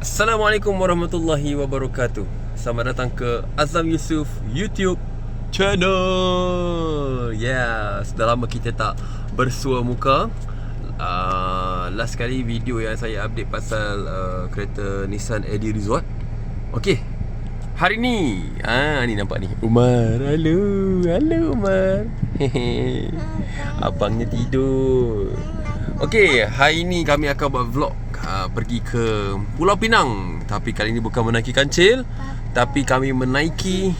Assalamualaikum warahmatullahi wabarakatuh. Selamat datang ke Azam Yusof YouTube channel. Sudah lama kita tak bersua muka. Last kali video yang saya update pasal kereta Nissan Eddy Resort. Okey, hari ni ni nampak ni Umar. Halo Umar. Abangnya tidur. Okey, hari ni kami akan buat vlog pergi ke Pulau Pinang. Tapi kali ni bukan menaiki kancil, tapi kami menaiki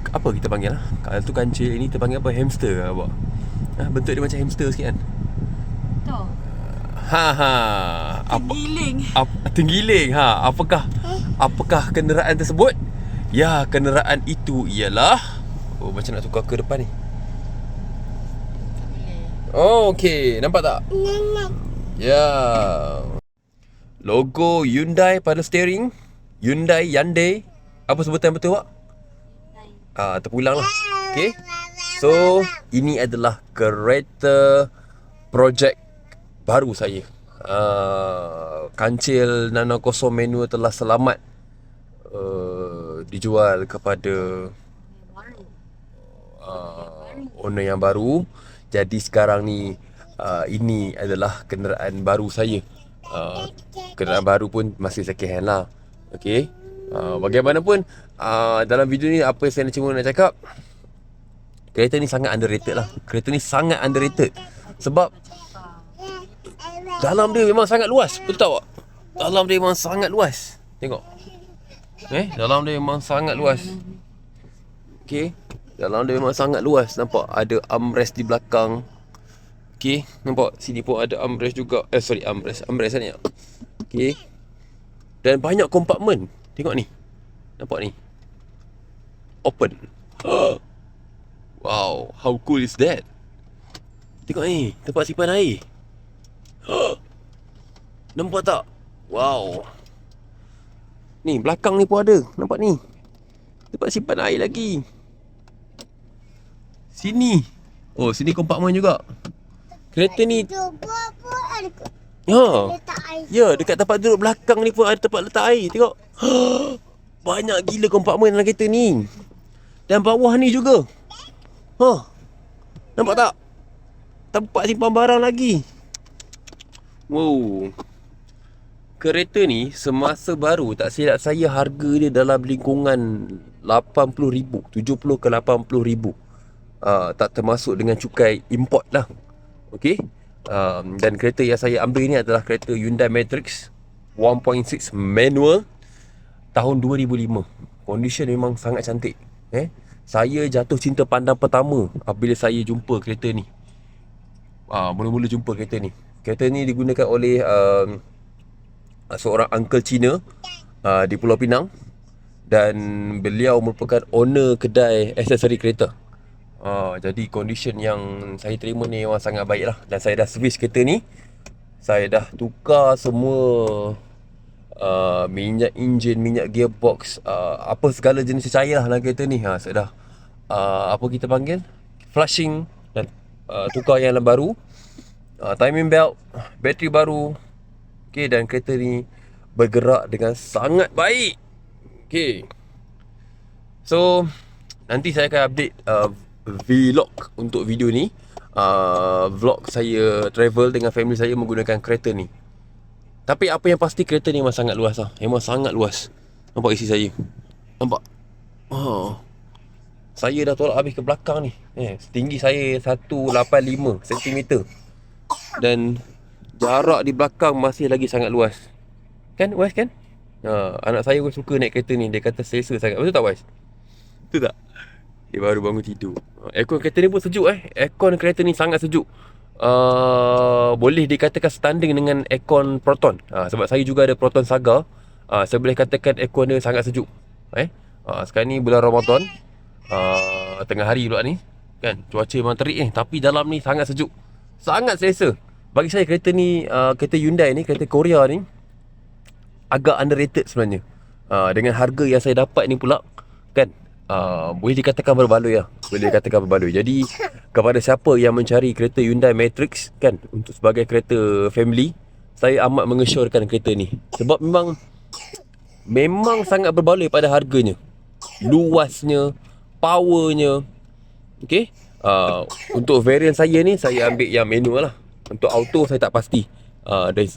apa kita panggil lah. Kalau tu kancil, ini kita panggil apa? Hamster ke apa? Bentuk dia macam hamster sikit kan? Tu. Tenggiling. Tenggiling. Apakah kenderaan tersebut? Ya, kenderaan itu ialah macam nak tukar ke depan ni. Oh, okey. Nampak tak? Ya. Logo Hyundai pada steering. Hyundai. Apa sebutan betul, Pak? Terpulang lah. Okey. So, ini adalah kereta projek baru saya. Kancil Nano Kosong manual telah selamat dijual kepada owner yang baru. Jadi sekarang ni ini adalah kenderaan baru saya. Kenderaan baru pun masih second hand lah. Okay. Bagaimanapun dalam video ni apa saya cuma nak cakap, kereta ni sangat underrated lah. Kereta ni sangat underrated sebab dalam dia memang sangat luas. Betul tak, Wak? Dalam dia memang sangat luas. Tengok. Dalam dia memang sangat luas. Okay. Dalam dia memang sangat luas. Nampak ada armrest di belakang. Okay. Nampak sini pun ada armrest juga. Armrest ni. Okay. Dan banyak kompartmen. Tengok ni. Nampak ni. Open. Wow, how cool is that? Tengok ni, tempat simpan air. Nampak tak? Wow. Ni belakang ni pun ada. Nampak ni, tempat simpan air lagi. Sini. Oh, sini kompartmen juga. Kereta ni ya, dekat tempat duduk belakang ni pun ada tempat letak air. Tengok. Banyak gila kompartmen dalam kereta ni. Dan bawah ni juga. Nampak tak? Tempat simpan barang lagi. Wow. Kereta ni semasa baru, tak silap saya harga dia dalam lingkungan 80,000, 70 ke 80,000. Tak termasuk dengan cukai import lah. Okay. Dan kereta yang saya ambil ni adalah kereta Hyundai Matrix 1.6 manual tahun 2005. Condition memang sangat cantik. Saya jatuh cinta pandang pertama apabila saya jumpa kereta ni. Mula-mula jumpa kereta ni. Kereta ni digunakan oleh seorang uncle Cina di Pulau Pinang. Dan beliau merupakan owner kedai aksesori kereta. Jadi condition yang saya terima ni memang sangat baik lah. Dan saya dah servis kereta ni. Saya dah tukar semua minyak enjin, minyak gearbox, apa segala jenis cair lah dalam kereta ni. Saya dah apa kita panggil, flushing dan tukar yang baru, timing belt, bateri baru. Okay, dan kereta ni bergerak dengan sangat baik. Okay. So nanti saya akan update vlog untuk video ni. Vlog saya travel dengan family saya menggunakan kereta ni. Tapi apa yang pasti, kereta ni memang sangat luas lah. Memang sangat luas. Nampak isi saya? Nampak? Saya dah tolak habis ke belakang ni. Tinggi saya 185 cm. Dan jarak di belakang masih lagi sangat luas. Kan Wais kan? Anak saya pun suka naik kereta ni. Dia kata selesa sangat. Betul tak Wais? Betul tak? Dia baru bangun tidur. Aircon kereta ni pun sejuk. Aircon kereta ni sangat sejuk. Boleh dikatakan setanding dengan aircon Proton. Sebab saya juga ada Proton Saga. Saya boleh katakan aircon dia sangat sejuk. Sekarang ni bulan Ramadan, tengah hari pula ni kan, cuaca memang terik tapi dalam ni sangat sejuk, sangat selesa. Bagi saya kereta ni, kereta Hyundai ni, kereta Korea ni agak underrated sebenarnya. Dengan harga yang saya dapat ni pula kan, boleh dikatakan berbaloi lah. Boleh dikatakan berbaloi. Jadi kepada siapa yang mencari kereta Hyundai Matrix kan, untuk sebagai kereta family, saya amat mengesyorkan kereta ni. Sebab memang sangat berbaloi pada harganya, luasnya, powernya. Okay. Untuk variant saya ni, saya ambil yang manual lah. Untuk auto saya tak pasti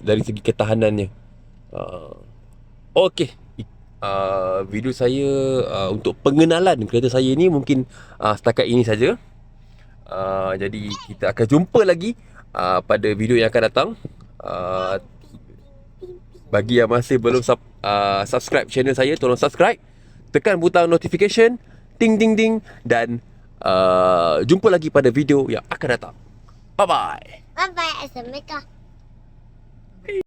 dari segi ketahanannya. Okay. Video saya untuk pengenalan kereta saya ni mungkin setakat ini saja. Jadi kita akan jumpa lagi pada video yang akan datang. Bagi yang masih belum subscribe channel saya, tolong subscribe, tekan butang notification, ding ding ding, dan jumpa lagi pada video yang akan datang. Bye bye. Bye bye. Assalamualaikum.